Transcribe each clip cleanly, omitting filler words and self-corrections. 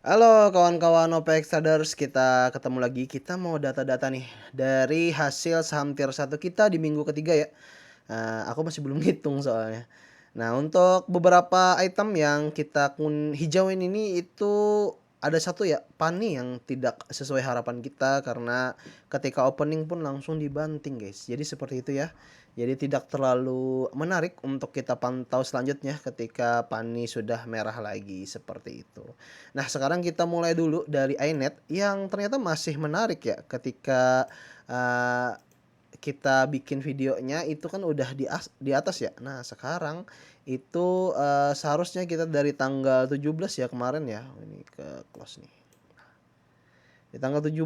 Halo kawan-kawan OPEX Traders, kita ketemu lagi. Kita mau data-data nih dari hasil saham tier 1 kita di minggu ketiga ya. Aku masih belum ngitung soalnya. Nah, untuk beberapa item yang kita hijauin ini itu ada satu ya, Pani yang tidak sesuai harapan kita karena ketika opening pun langsung dibanting guys. Jadi seperti itu ya. Jadi tidak terlalu menarik untuk kita pantau selanjutnya ketika Pani sudah merah lagi seperti itu. Nah, sekarang kita mulai dulu dari iNet yang ternyata masih menarik ya ketika uh, kita bikin videonya itu kan udah di atas ya. Nah, sekarang itu seharusnya kita dari tanggal 17 ya kemarin ya. Ini ke close nih. Di tanggal 17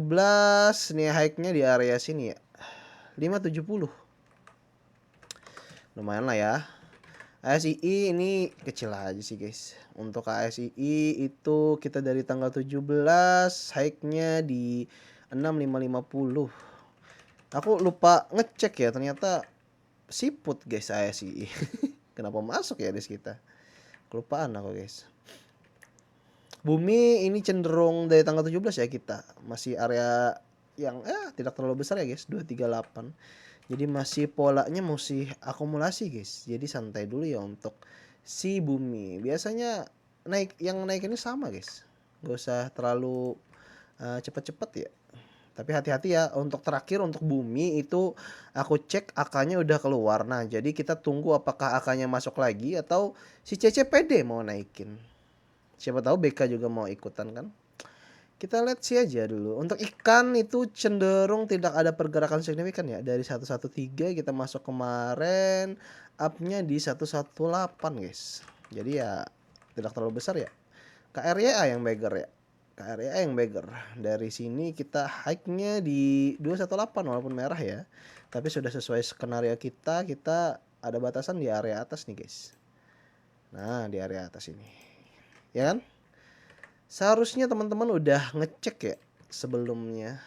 nih high-nya di area sini ya. 570. Lumayan lah ya. ASII ini kecil aja sih guys. Untuk ASII itu kita dari tanggal 17 high-nya di 6550. Aku lupa ngecek ya, ternyata siput guys ASII. Kenapa masuk ya di kita? Kelupaan aku guys. Bumi ini cenderung dari tanggal 17 ya kita. Masih area yang tidak terlalu besar ya guys, 238. Jadi masih polanya masih akumulasi guys. Jadi santai dulu ya untuk si bumi. Biasanya naik ini sama guys. Gak usah terlalu cepet-cepet ya. Tapi hati-hati ya untuk terakhir untuk bumi itu aku cek AK-nya udah keluar. Nah, jadi kita tunggu apakah AK-nya masuk lagi atau si CCPD mau naikin. Siapa tahu BK juga mau ikutan kan. Kita lihat sih aja dulu. Untuk ikan itu cenderung tidak ada pergerakan signifikan ya. Dari 113 kita masuk kemarin up-nya di 118 guys. Jadi ya tidak terlalu besar ya. KRYA yang beggar ya. KRYA yang beggar. Dari sini kita high-nya di 218 walaupun merah ya. Tapi sudah sesuai skenario kita, kita ada batasan di area atas nih guys. Nah, di area atas ini. Ya kan? Seharusnya teman-teman udah ngecek ya sebelumnya.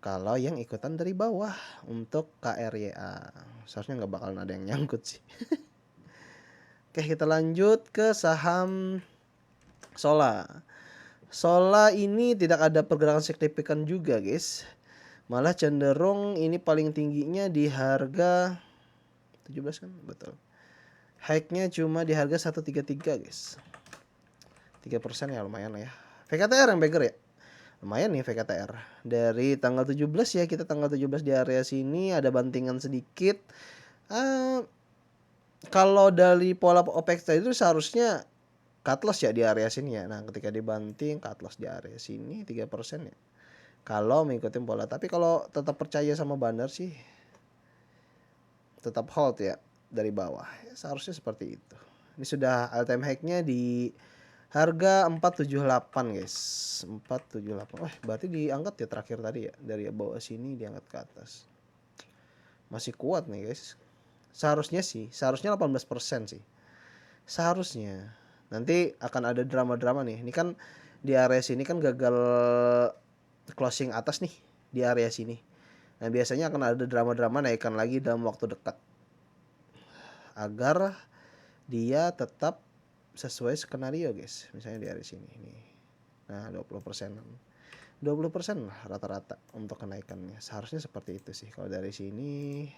Kalau yang ikutan dari bawah untuk KRYA. Seharusnya nggak bakalan ada yang nyangkut sih. Oke, kita lanjut ke saham Sola. Sola ini tidak ada pergerakan signifikan juga guys. Malah cenderung ini paling tingginya di harga 17 kan? Betul. High-nya cuma di harga 133 guys. 3% ya lumayan lah ya. VKTR yang beggar ya. Lumayan nih VKTR. Dari tanggal 17 ya, kita tanggal 17 di area sini ada bantingan sedikit. Kalau dari pola OPEX tadi itu seharusnya cut loss ya di area sini ya. Nah, ketika dibanting cut loss di area sini 3% ya. Kalau mengikuti pola, tapi kalau tetap percaya sama bandar sih tetap hold ya dari bawah. Ya, seharusnya seperti itu. Ini sudah all time high-nya di harga 478 guys. 478. Wah, berarti diangkat ya terakhir tadi ya. Dari bawah sini diangkat ke atas. Masih kuat nih guys. Seharusnya 18% sih. Seharusnya. Nanti akan ada drama-drama nih. Ini kan di area sini kan gagal closing atas nih di area sini. Nah, biasanya akan ada drama-drama naikkan lagi dalam waktu dekat. Agar dia tetap sesuai skenario guys. Misalnya di area sini nih. Nah, 20%. 20% lah rata-rata untuk kenaikannya. Seharusnya seperti itu sih. Kalau dari sini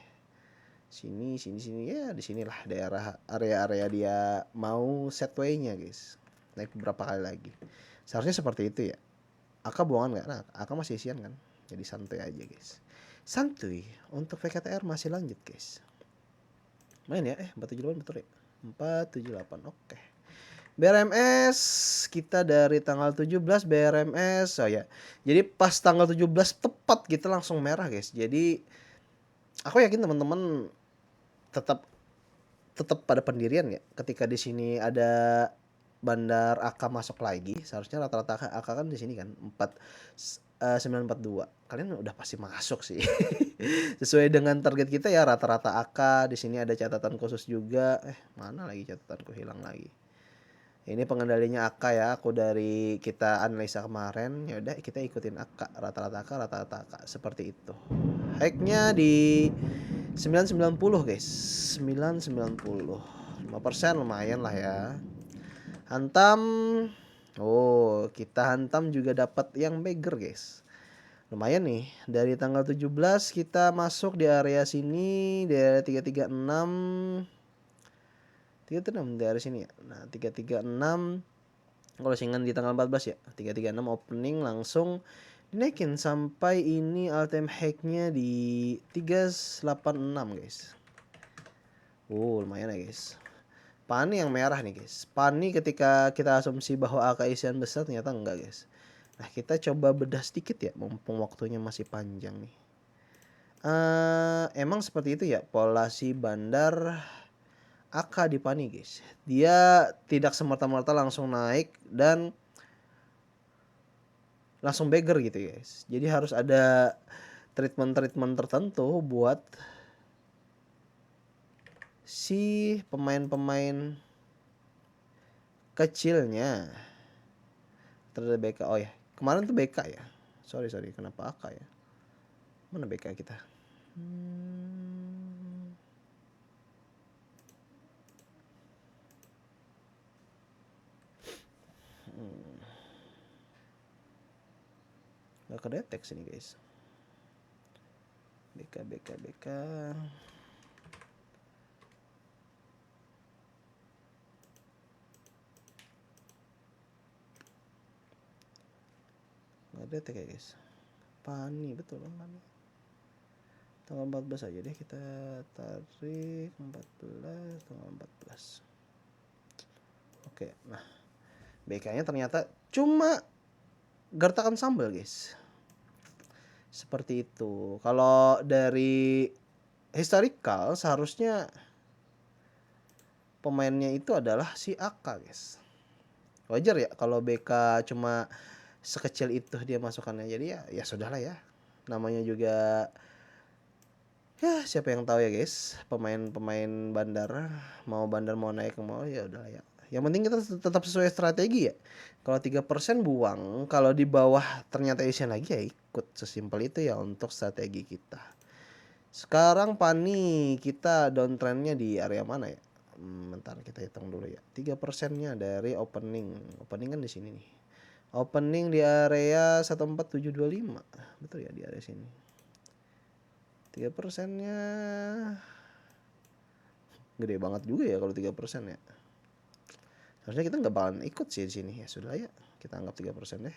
ya di sinilah daerah area-area dia mau set way-nya guys. Naik beberapa kali lagi. Seharusnya seperti itu ya. AK buangan nggak? Nah, AK masih isian kan. Jadi santuy aja guys. Santuy untuk VKTR masih lanjut guys. Main ya, 478 betul ya. 478 oke. BRMS kita dari tanggal 17 BRMS ya. Jadi pas tanggal 17 tepat kita langsung merah guys. Jadi aku yakin teman-teman tetap pada pendirian ya. Ketika di sini ada bandar AK masuk lagi, seharusnya rata-rata AK kan di sini kan 942. Kalian udah pasti masuk sih. Sesuai dengan target kita ya rata-rata AK. Di sini ada catatan khusus juga. Mana lagi catatanku hilang lagi. Ini pengendalinya AK ya, aku dari kita analisa kemarin. Ya udah kita ikutin AK, rata-rata AK seperti itu. High-nya di 990 guys. 990. 5% lumayan lah ya. Hantam Oh, kita hantam juga dapat yang beggar, guys. Lumayan nih, dari tanggal 17 kita masuk di area sini, di area 336. 336 di area sini ya. Nah, 336 kalau singan di tanggal 14 ya. 336 opening langsung dinaikin sampai ini all time high-nya di 386, guys. Lumayan ya, guys. Pani yang merah nih, guys. Pani ketika kita asumsi bahwa AK isian besar ternyata enggak, guys. Nah, kita coba bedah sedikit ya, mumpung waktunya masih panjang nih. Emang seperti itu ya pola si bandar AK di Pani, guys. Dia tidak semerta-merta langsung naik dan langsung beggar gitu, guys. Jadi harus ada treatment-treatment tertentu buat si pemain-pemain kecilnya terhadap BK. Oh ya, kemarin tuh BK ya. Sorry, kenapa AK ya? Mana BK kita? Gak kedetek sini, guys. BK. Gak kedetek ya, guys. Pani, betul kan Pani. Tanggal 14 aja deh, kita tarik 14, tanggal 14. Oke, nah BK-nya ternyata cuma gertakan sambal, guys. Seperti itu. Kalau dari historical seharusnya pemainnya itu adalah si AK, guys. Wajar ya kalau BK cuma sekecil itu dia masukannya. Jadi ya sudahlah ya. Namanya juga ya siapa yang tahu ya, guys. Pemain-pemain bandar mau naik mau ya udahlah ya. Yang penting kita tetap sesuai strategi ya. Kalau 3% buang, kalau di bawah ternyata isian lagi ya ikut. Sesimpel itu ya untuk strategi kita. Sekarang Pani kita downtrendnya di area mana ya? Bentar kita hitung dulu ya. 3%-nya dari opening. Opening kan di sini nih. Opening di area 14725. Betul ya di area sini. 3%-nya gede banget juga ya kalau 3% ya. Harusnya kita nggak bakalan ikut sih di sini. Ya sudah ya, kita anggap 3% deh.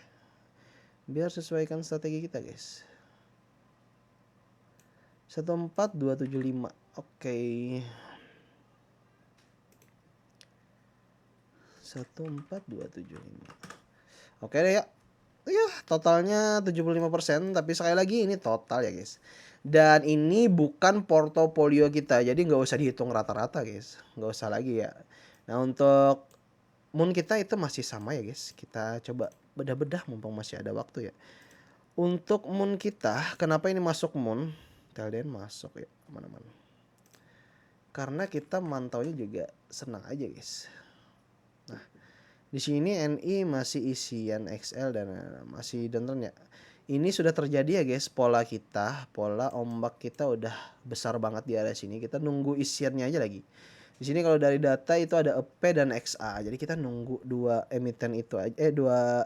Biar sesuaikan strategi kita, guys. 14275. Oke. 14275. Oke deh ya. Ya, totalnya 75%, tapi sekali lagi ini total ya, guys. Dan ini bukan portofolio kita, jadi nggak usah dihitung rata-rata, guys. Nggak usah lagi ya. Nah, untuk moon kita itu masih sama ya, guys. Kita coba bedah-bedah mumpung masih ada waktu ya. Untuk moon kita, kenapa ini masuk moon? TLDN masuk ya, mana-mana. Karena kita mantaunya juga senang aja, guys. Nah, di sini NI masih isian XL dan masih downtrend ya. Ini sudah terjadi ya, guys, pola kita, pola ombak kita udah besar banget di area sini. Kita nunggu isiannya aja lagi. Di sini kalau dari data itu ada EP dan XA. Jadi kita nunggu dua emiten itu aja, dua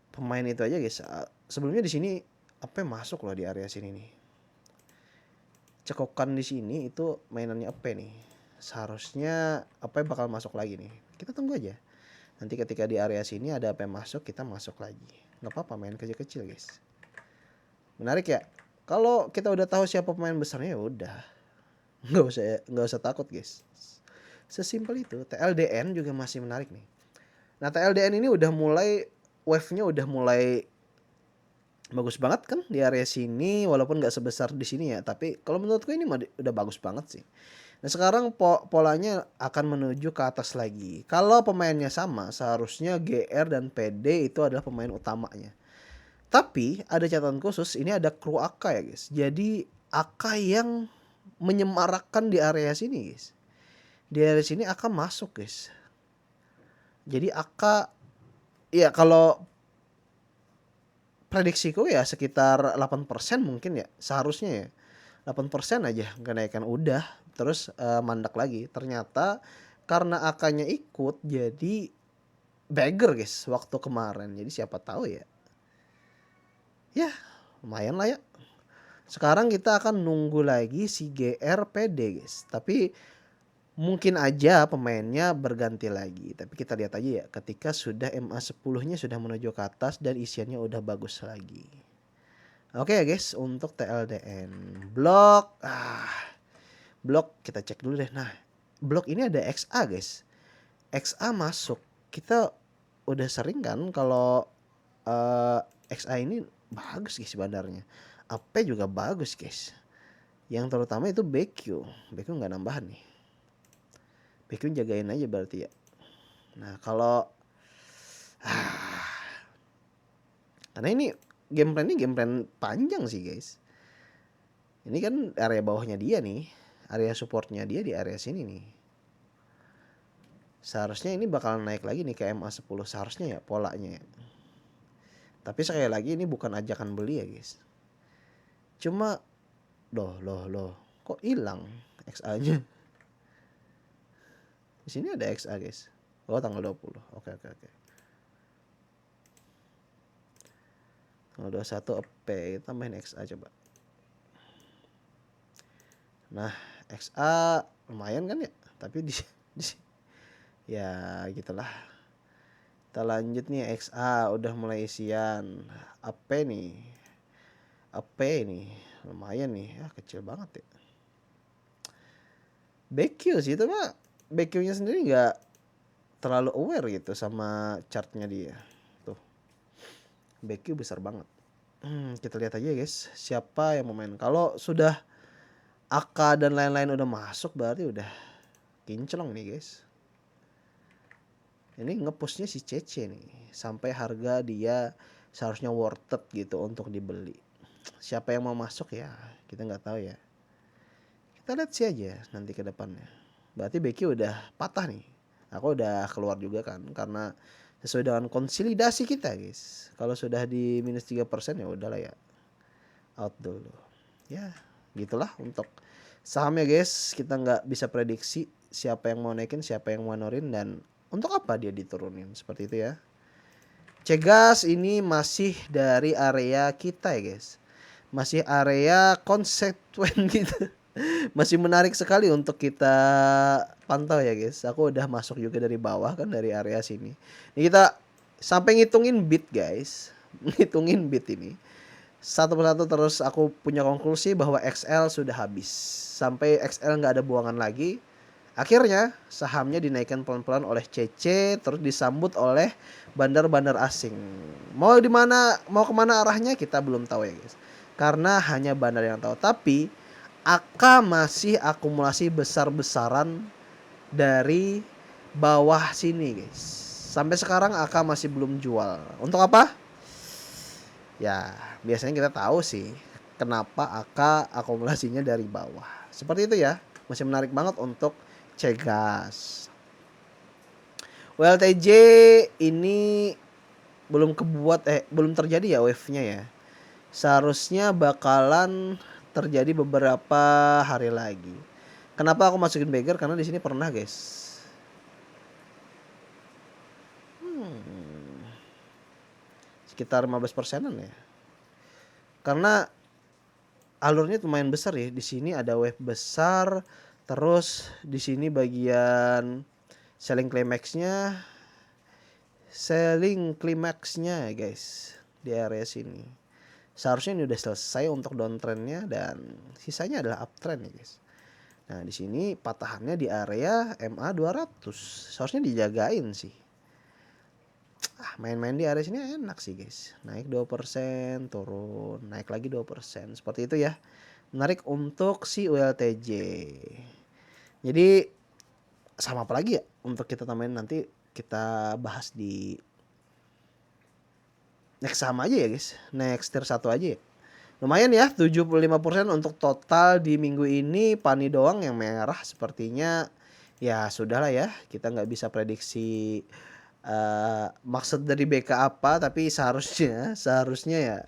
pemain itu aja, guys. Sebelumnya di sini EP masuk loh di area sini nih. Cekokan di sini itu mainannya EP nih. Seharusnya EP bakal masuk lagi nih. Kita tunggu aja. Nanti ketika di area sini ada EP masuk, kita masuk lagi. Nggak apa-apa main kecil-kecil, guys. Menarik ya. Kalau kita udah tahu siapa pemain besarnya ya udah. Nggak usah takut, guys. Sesimpel itu. TLDN juga masih menarik nih. Nah, TLDN ini udah mulai wave-nya udah mulai bagus banget kan di area sini, walaupun nggak sebesar di sini ya, tapi kalau menurutku ini udah bagus banget sih. Nah, sekarang polanya akan menuju ke atas lagi. Kalau pemainnya sama, seharusnya GR dan PD itu adalah pemain utamanya. Tapi ada catatan khusus, ini ada kru AK ya, guys. Jadi AK yang menyemarakkan di area sini, guys. Di area sini AK masuk, guys. Jadi AK ya kalau prediksiku ya sekitar 8% mungkin ya, seharusnya ya. 8% aja kenaikan udah terus mandak lagi. Ternyata karena AK-nya ikut jadi beggar guys waktu kemarin. Jadi siapa tahu ya. Ya, lumayan lah ya. Sekarang kita akan nunggu lagi si GR PD guys. Tapi mungkin aja pemainnya berganti lagi. Tapi kita lihat aja ya ketika sudah MA10-nya sudah menuju ke atas dan isiannya udah bagus lagi. Oke ya guys, untuk TLDN blok blok kita cek dulu deh. Nah, blok ini ada XA guys. XA masuk. Kita udah sering kan kalau XA ini bagus guys bandarnya. AP juga bagus guys. Yang terutama itu BQ. BQ nggak nambahan nih. BQ jagain aja berarti ya. Nah kalau karena ini game plan panjang sih guys. Ini kan area bawahnya dia nih. Area supportnya dia di area sini nih. Seharusnya ini bakal naik lagi nih ke MA10 seharusnya ya polanya ya. Tapi sekali lagi ini bukan ajakan beli ya guys. Cuma loh kok hilang XA-nya? Di sini ada XA guys. Oh tanggal 20. Oke. Tanggal 21 EP kita main XA coba. Nah, XA lumayan kan ya? Tapi di ya gitulah. Kita lanjut nih XA udah mulai isian. AP nih. AP nih lumayan nih ya kecil banget ya. BQ sih itu mah BQ-nya sendiri nggak terlalu aware gitu sama chartnya dia. Tuh. BQ besar banget. Kita lihat aja guys siapa yang mau main. Kalau sudah AK dan lain-lain udah masuk berarti udah kinclong nih guys. Ini ngepushnya si CC nih sampai harga dia seharusnya worth it gitu untuk dibeli. Siapa yang mau masuk ya kita nggak tahu ya. Kita lihat sih aja nanti ke depannya. Berarti BQ udah patah nih. Aku udah keluar juga kan karena sesuai dengan konsolidasi kita guys. Kalau sudah di minus 3% ya udahlah ya. Out dulu. Ya gitulah untuk sahamnya guys. Kita nggak bisa prediksi siapa yang mau naikin, siapa yang mau nurunin dan untuk apa dia diturunin seperti itu ya. Cegas ini masih dari area kita ya guys. Masih area konsekuen gitu. Masih menarik sekali untuk kita pantau ya guys. Aku udah masuk juga dari bawah kan dari area sini. Ini kita sampai ngitungin bit guys. Ngitungin bit ini. Satu persatu terus aku punya konklusi bahwa XL sudah habis. Sampai XL nggak ada buangan lagi. Akhirnya sahamnya dinaikkan pelan-pelan oleh CC terus disambut oleh bandar-bandar asing. Mau di mana, mau kemana arahnya kita belum tahu ya guys. Karena hanya bandar yang tahu. Tapi AK masih akumulasi besar-besaran dari bawah sini guys. Sampai sekarang AK masih belum jual. Untuk apa? Ya biasanya kita tahu sih kenapa AK akumulasinya dari bawah. Seperti itu ya. Masih menarik banget untuk Cegas. WLTJ ini belum belum terjadi ya wave-nya ya. Seharusnya bakalan terjadi beberapa hari lagi. Kenapa aku masukin beggar? Karena di sini pernah guys. Sekitar 15%-an ya. Karena alurnya lumayan besar ya. Di sini ada wave besar. Terus di sini bagian selling climax-nya guys di area sini. Seharusnya ini udah selesai untuk downtrendnya dan sisanya adalah uptrend ya guys. Nah di sini patahannya di area MA 200 seharusnya dijagain sih. Main-main di area sini enak sih guys. Naik 2%, turun, naik lagi 2%. Seperti itu ya. Menarik untuk si ULTJ. Jadi sama apa lagi ya untuk kita tambahin nanti kita bahas di next saham aja ya guys. Next tier 1 aja ya. Lumayan ya 75% untuk total di minggu ini. Pani doang yang merah sepertinya ya sudahlah ya. Kita nggak bisa prediksi maksud dari BK apa, tapi seharusnya ya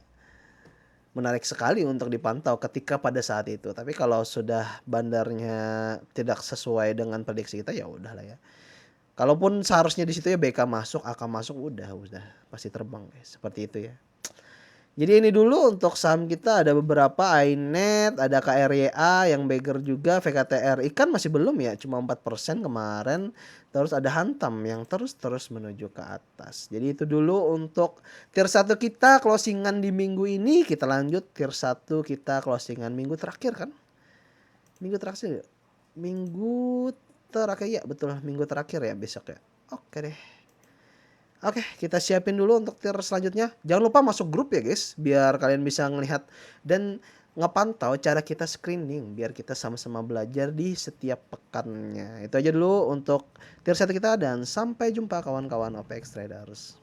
menarik sekali untuk dipantau ketika pada saat itu. Tapi kalau sudah bandarnya tidak sesuai dengan prediksi kita ya udahlah ya. Kalaupun seharusnya di situ ya BK masuk, AK masuk, udah pasti terbang guys. Seperti itu ya. Jadi ini dulu untuk saham kita ada beberapa iNet, ada KRYA yang bagger juga, VKTRI kan masih belum ya, cuma 4% kemarin. Terus ada Hantam yang terus-terus menuju ke atas. Jadi itu dulu untuk tier 1 kita closingan di minggu ini. Kita lanjut tier 1 kita closingan minggu terakhir kan? Minggu terakhir ya? Minggu terakhir ya, betul, minggu terakhir ya besok ya. Oke deh. Oke, kita siapin dulu untuk tier selanjutnya. Jangan lupa masuk grup ya guys, biar kalian bisa ngelihat dan ngepantau cara kita screening, biar kita sama-sama belajar di setiap pekannya. Itu aja dulu untuk tier 1 kita dan sampai jumpa kawan-kawan OPX Traders.